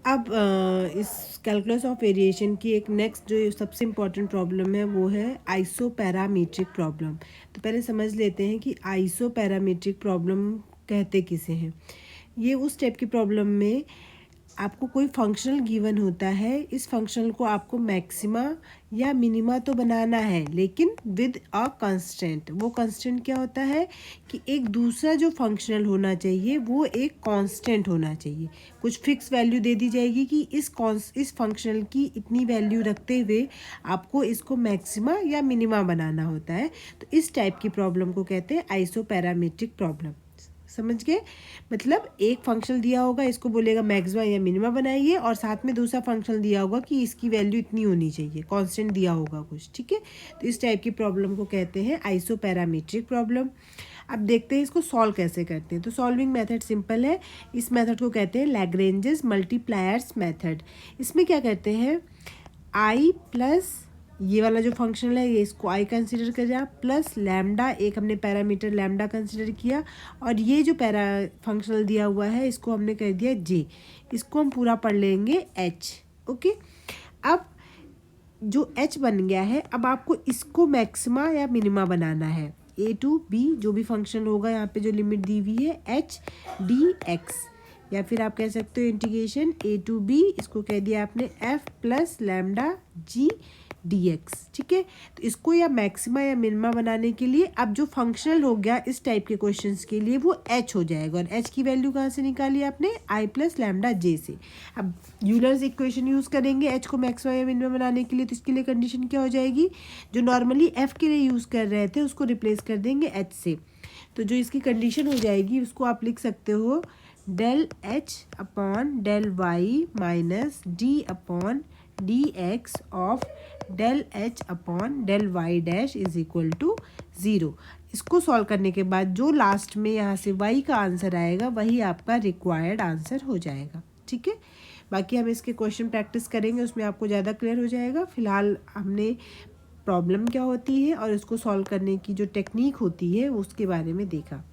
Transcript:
अब इस calculus of variation की एक नेक्स्ट जो सबसे इम्पॉर्टेंट प्रॉब्लम है वो है आइसोपैरामीट्रिक प्रॉब्लम। तो पहले समझ लेते हैं कि आइसोपैरामीट्रिक प्रॉब्लम कहते किसे हैं। ये उस टाइप की प्रॉब्लम में आपको कोई फंक्शनल गिवन होता है, इस फंक्शनल को आपको मैक्सिमा या मिनिमा तो बनाना है लेकिन विद अ कंस्टेंट। वो कंस्टेंट क्या होता है कि एक दूसरा जो फंक्शनल होना चाहिए वो एक कांस्टेंट होना चाहिए। कुछ फिक्स वैल्यू दे दी जाएगी कि इस फंक्शनल की इतनी वैल्यू रखते हुए आपको इसको मैक्सिमा या मिनिमा बनाना होता है। तो इस टाइप की प्रॉब्लम को कहते हैं आइसोपैरामीट्रिक प्रॉब्लम। समझ गए? मतलब एक फंक्शन दिया होगा, इसको बोलेगा मैक्सिमा या मिनिमा बनाइए, और साथ में दूसरा फंक्शन दिया होगा कि इसकी वैल्यू इतनी होनी चाहिए, कांस्टेंट दिया होगा कुछ। ठीक है, तो इस टाइप की प्रॉब्लम को कहते हैं आइसोपैरामीट्रिक प्रॉब्लम। अब देखते हैं इसको सॉल्व कैसे करते हैं। तो सॉल्विंग मेथड सिंपल है। इस मेथड को कहते हैं लैग्रेंजेस मल्टीप्लायर्स मेथड। इसमें क्या करते हैं, आई प्लस ये वाला जो फंक्शनल है ये इसको आई कंसिडर कर दिया, प्लस लैम्डा, एक हमने पैरामीटर लैम्डा कंसिडर किया, और ये जो फंक्शनल दिया हुआ है इसको हमने कर दिया जे। इसको हम पूरा पढ़ लेंगे एच। ओके, अब जो एच बन गया है, अब आपको इसको मैक्सिमा या मिनिमा बनाना है। ए टू बी जो भी फंक्शन होगा, यहाँ पे जो लिमिट दी हुई है एच डी एक्स, या फिर आप कह सकते हो इंटीग्रेशन ए टू बी, इसको कह दिया आपने F plus lambda G D x. ठीक है, तो इसको या मैक्सिमा या मिनिमा बनाने के लिए अब जो फंक्शनल हो गया इस टाइप के क्वेश्चंस के लिए वो एच हो जाएगा। और एच की वैल्यू कहाँ से निकाली आपने, आई प्लस लैम्डा जे से। अब यूलर्स इक्वेशन यूज़ करेंगे एच को मैक्सिमा या मिनिमा बनाने के लिए। तो इसके लिए कंडीशन क्या हो जाएगी, जो नॉर्मली एफ के लिए यूज़ कर रहे थे उसको रिप्लेस कर देंगे एच से। तो जो इसकी कंडीशन हो जाएगी उसको आप लिख सकते हो del h upon del y minus d upon d x of del h upon del y dash is equal to 0। इसको सॉल्व करने के बाद जो लास्ट में यहाँ से y का आंसर आएगा वही आपका रिक्वायर्ड आंसर हो जाएगा। ठीक है, बाकी हम इसके क्वेश्चन प्रैक्टिस करेंगे, उसमें आपको ज़्यादा क्लियर हो जाएगा। फिलहाल हमने प्रॉब्लम क्या होती है और इसको सॉल्व करने की जो टेक्निक होती है उसके बारे में देखा।